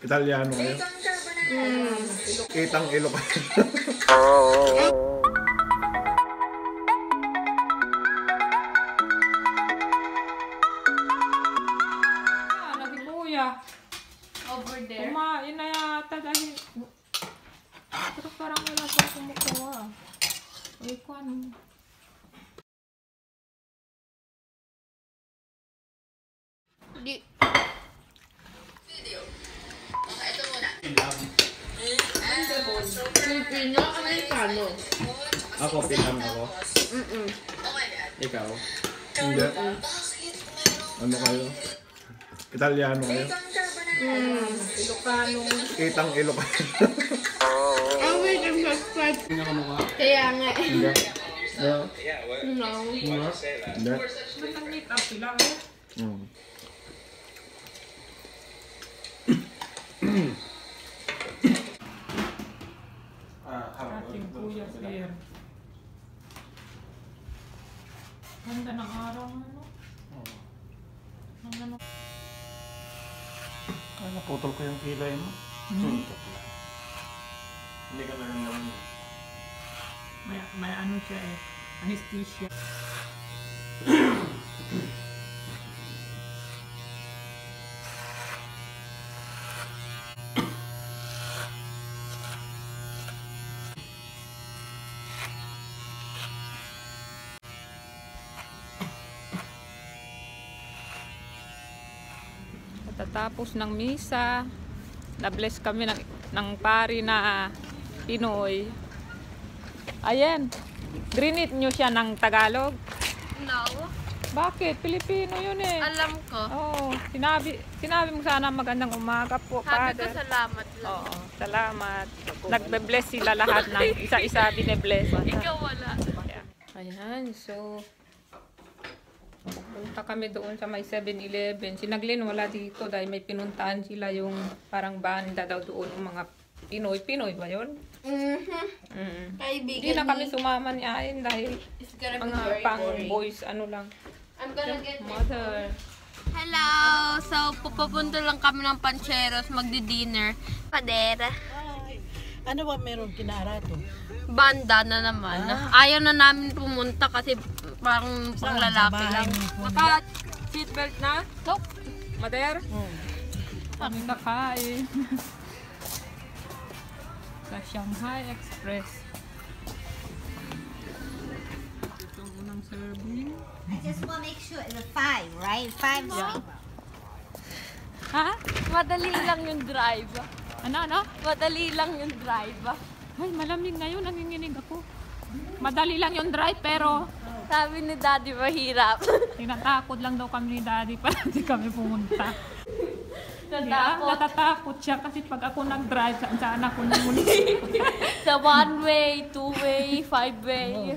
Italiano kayo? Kitang ilo kayo. Lagi kuya. Over there. Kumain na yata dahil... Pero parang wala pa kumukuha. Uy, ko ano? Di. Ito muna. Filipino, Amerikano. Ako, pinam ako. Ikaw? Hindi. Ano kayo? Italiano kayo? Ilocano. Kitang ilo kayo. Oh, wait, I'm subscribed. Kaya nga. Hindi. No. No. Hindi. Nag-meet up sila eh. Ating kuya Claire. Ganda ng araw ano? Ang ano? Ay, naputol ko yung kilay mo. Hindi ka naramdaman mo. May ano siya eh. Anesthesia. Tatapos ng misa, na-bless kami ng pari na Pinoy. Ayan, grinit nyo siya ng Tagalog. No. Bakit? Pilipino yun eh. Alam ko. Oo, sinabi mo sana magandang umaga po, Sabi ko Father. salamat lang. Oo, salamat. Nagbe-bless sila lahat ng isa-isa bine-bless. Ikaw wala. Ayan, so punta kami doon sa may 7-Eleven. Si Naglin wala dito dahil may pinuntahan sila yung parang banda daw doon ng mga Pinoy. Pinoy ba yun? Kaibigan Hindi na kami sumama ni Ayn dahil It's gonna be mga very pang boring. boys ano lang. I'm gonna get Mother. Hello! So, pupunta lang kami ng Pancheros, magdi-dinner. Padera. Ano ba meron kinarato? Banda na naman. Ayaw na namin pumunta kasi parang panglalaki lang. Naka-seatbelt na? Nope. Mother? Kami nakain. Sa Shanghai Express. Ito unang serving. I just want to make sure it's a 5, right? 5 Yeah. Ha? Madali lang yung drive. Ano? Madali lang yung drive. Ay, malamig ngayon. Nanginginig ako. Madali lang yung drive pero Sabi ni Daddy mahirap. tinatakot lang daw kami ni Daddy para hindi kami pumunta. Natakot. Natatakot siya kasi pag ako nag-drive, saan ako namunta. Sa one way, two way, five way.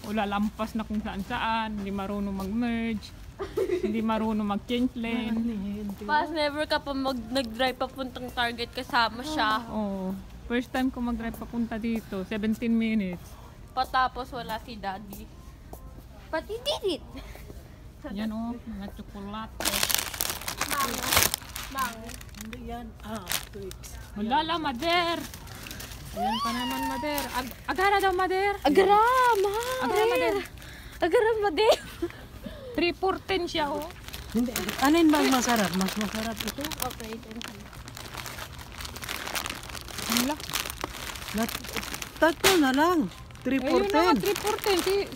O lalampas na kung saan, hindi marunong mag-merge, hindi marunong mag-change lane. Pas never ka pa nag-drive papuntang Target kasama siya. Oh, first time ko mag-drive papunta dito, 17 minutes. Patapos wala si Daddy. But he did it. Yan oh, mga tsokolate. Mango. Hindi yan. Twix. Wala lang, Mader. Ayan pa naman, Mader. Agara daw, Mader. Agrama! Agara, Mader. Agrama din. 3-4-10 siya, oh. Hindi. Ano yun bang masarap? Mas masarap ito? Okay, thank you. Wala. Tatlo na lang. 3 for Ayun na nga, 10.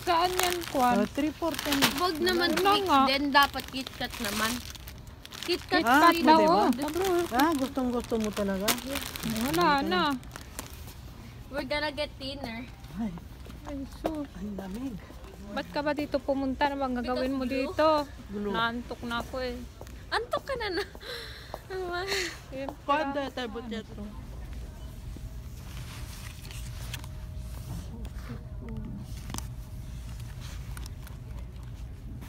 3-4-10. Saan yan, Kwan? 3 for 10. Wag naman Wala Twix nga. din, dapat KitKat naman. KitKat Ah, Kat daw, pwede oh. ba? Gustong gusto mo talaga. Wala na. We're gonna get dinner. Ay, Ay, so. ang lamig. Ba't ka ba dito pumunta? Ano bang gagawin mo dito? Naantok na ako eh. Antok ka na na. Panda, tabot yan.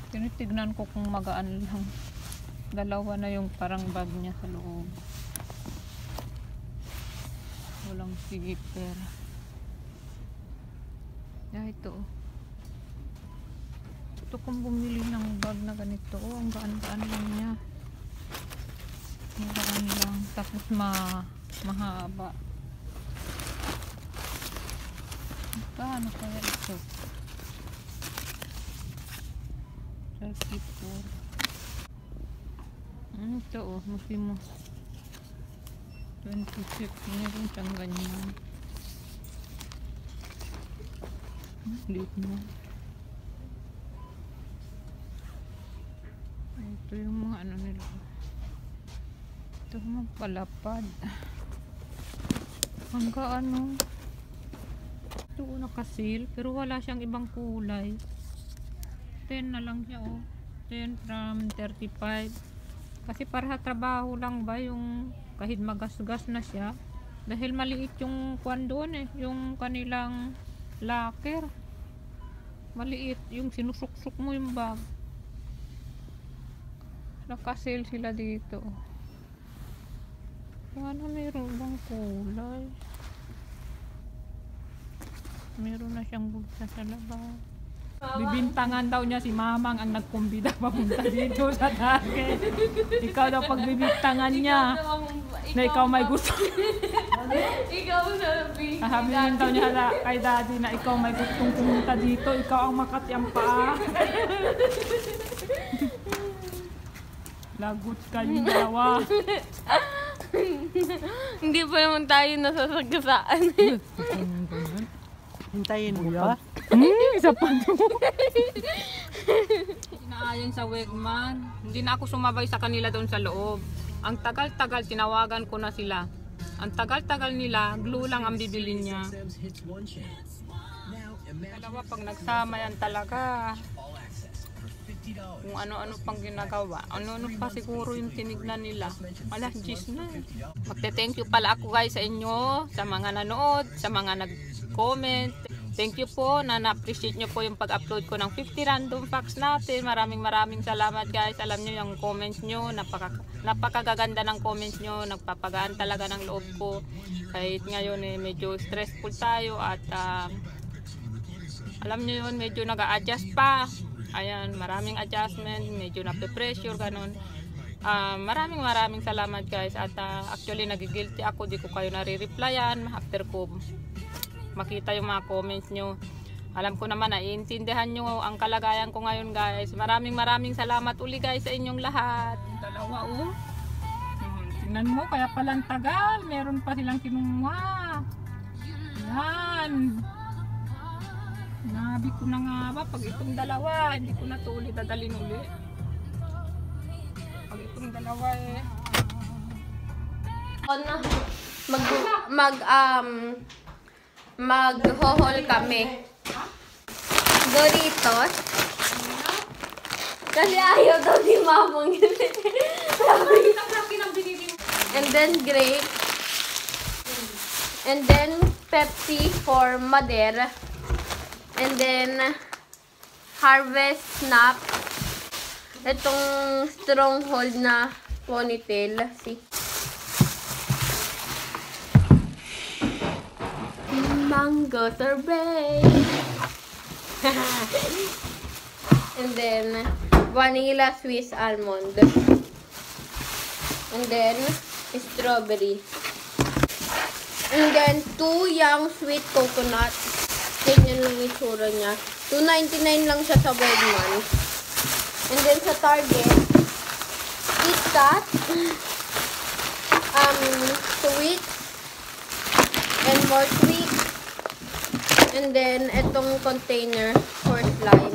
Tinitignan ko kung magaan lang. Dalawa na yung parang bag niya sa loob. Walang zipper. Ito. Gusto kong bumili ng bag na ganito. Ang gaan-gaan lang niya. Ang gaan lang. Tapos mahaba. Paano kaya ito? Circuit board. Ito mo. 26. Meron siyang ganyan. Liit mo. Ito yung mga ano nila. Ito mga palapad. Hanggang ano. Ito nakasil. Pero wala siyang ibang kulay. 10 na lang siya 10 from 35. Kasi para sa trabaho lang ba yung kahit magasgas na siya. Dahil maliit yung kwan doon yung kanilang locker. Maliit yung sinusuksok mo yung bag. Nakasale sila dito. Ano meron bang kulay? Meron na siyang bulsa sa labas. Bibintangan daw niya si Mamang ang nagkumbida papunta dito sa Target. Ikaw daw pagbibintangan niya na ikaw may gusto. Ikaw sabi. Sabihin daw niya kay Daddy na ikaw may gustong pumunta dito. Ikaw ang makatiyang paa. Lagot kayong dawa. Hindi pa naman tayo nasasagasaan. Hintayin mo pa? Isa pa Inaayon sa Wegman. Hindi na ako sumabay sa kanila doon sa loob. Ang tagal-tagal, tinawagan ko na sila. Ang tagal-tagal nila, glue lang ang bibili niya. Dalawa pag nagsama yan talaga. Kung ano-ano pang ginagawa. Ano-ano pa siguro yung tinignan nila. Alas 10 na. Magte-thank you pala ako guys sa inyo, sa mga nanood, sa mga nag-comment. Thank you po na na-appreciate nyo po yung pag-upload ko ng 50 random facts natin. Maraming salamat guys. Alam nyo yung comments nyo, napakagaganda ng comments nyo. Nagpapagaan talaga ng loob ko. Kahit ngayon medyo stressful tayo at alam nyo yun, medyo nag-a-adjust pa. Ayan, maraming adjustment, medyo nape-pressure, ganun. Maraming salamat guys. At actually nagigilty ako, di ko kayo nare-replyan after ko makita yung mga comments nyo. Alam ko naman, naiintindihan nyo ang kalagayan ko ngayon guys. Maraming salamat uli guys sa inyong lahat. Dalawa tingnan mo, kaya palang tagal. Meron pa silang kinuha. Yan. Nabi ko na nga ba, pag itong dalawa, hindi ko na ito ulit dadalhin uli. Pag itong dalawa Mag-haul kami. Doritos. Kasi ayaw daw ni Mamang yun. And then grape. And then Pepsi for Mother. And then Harvest Snap. Itong Stronghold na ponytail. See? Mango sorbet. And then vanilla Swiss almond. And then strawberry. And then 2 young sweet coconut. Ganyan lang yung itsura niya. $2.99 lang siya sa Wegman. And then sa Target, KitKat, sweet, and more sweet. And then, itong container for slime.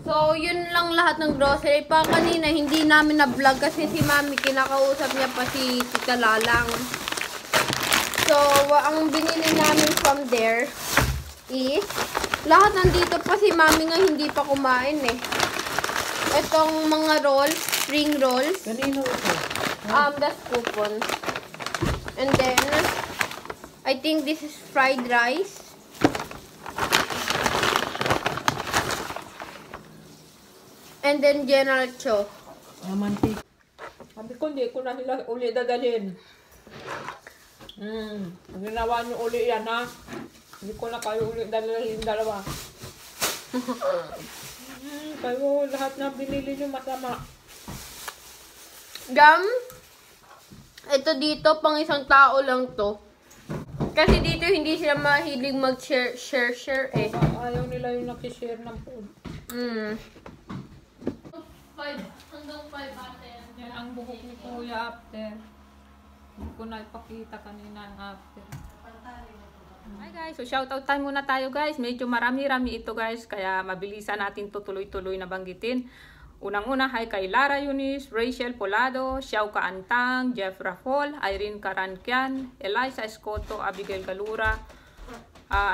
So, yun lang lahat ng grocery. Pa kanina, hindi namin na-vlog kasi si Mami, kinakausap niya pa si Tita Lalang. So, ang binili namin from there is, lahat nandito pa si Mami nga hindi pa kumain Itong mga rolls, spring rolls. Kanino ito? That's coupon. And then, I think this is fried rice. And then, General Cho. Mantik. Sabi ko, hindi ko na sila uli dadalhin. Ginawa nyo uli yan, ha? Hindi ko na kayo uli dadalhin dalawa. Kayo, lahat na binili nyo masama. Gam, ito dito, pang isang tao lang to. Kasi dito hindi sila mahilig mag-share eh. Ayaw nila yung nakishare ng food. 5 hanggang 5 ate. Yan ang buhok ni Kuya after. Hindi ko na ipakita kanina ang after. Hi guys, so shoutout time muna tayo guys. Medyo marami-rami ito guys, kaya mabilisan natin to tuloy-tuloy na banggitin. Unang-una, hi kay Lara Eunice, Rachel Polado, Xiao Kaantang, Jeff Rafol, Irene Karankian, Eliza Escoto, Abigail Galura,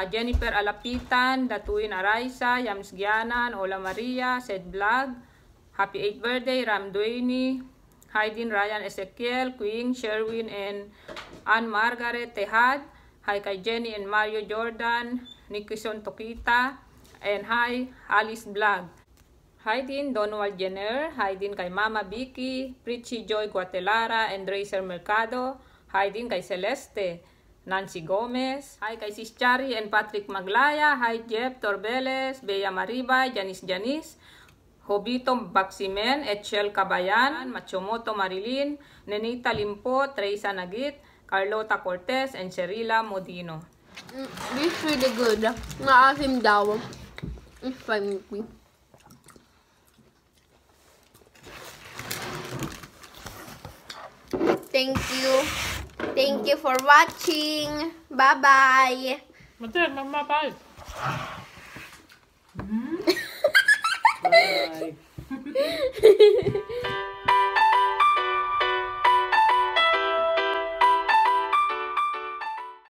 Jennifer Alapitan, Datuin Araiza, Yams Gianan, Ola Maria, Sed Vlog, Happy 8th birthday, Ram Duini, Haydin Ryan Ezekiel, Queen, Sherwin, and Ann Margaret Tejad. Hi kay Jenny and Mario Jordan, Nikison Tokita, and hi Alice Vlog. Hi din Donald Jenner, hi din kay Mama Vicky, Pritchie Joy Guatelara, and Racer Mercado. Hi din kay Celeste, Nancy Gomez. Hi kay Sis Chari and Patrick Maglaya. Hi Jeff Torbeles, Bea Maribay, Janice, Hobito Baksimen, Etchel Cabayan, Machomoto Marilyn, Nenita Limpo, Teresa Nagit, Carlota Cortez, and Sherila Modino. This is really good. Maasim daw. It's fine with me. Thank you. Thank you for watching. Bye-bye. Mate, mama, bye. Bye.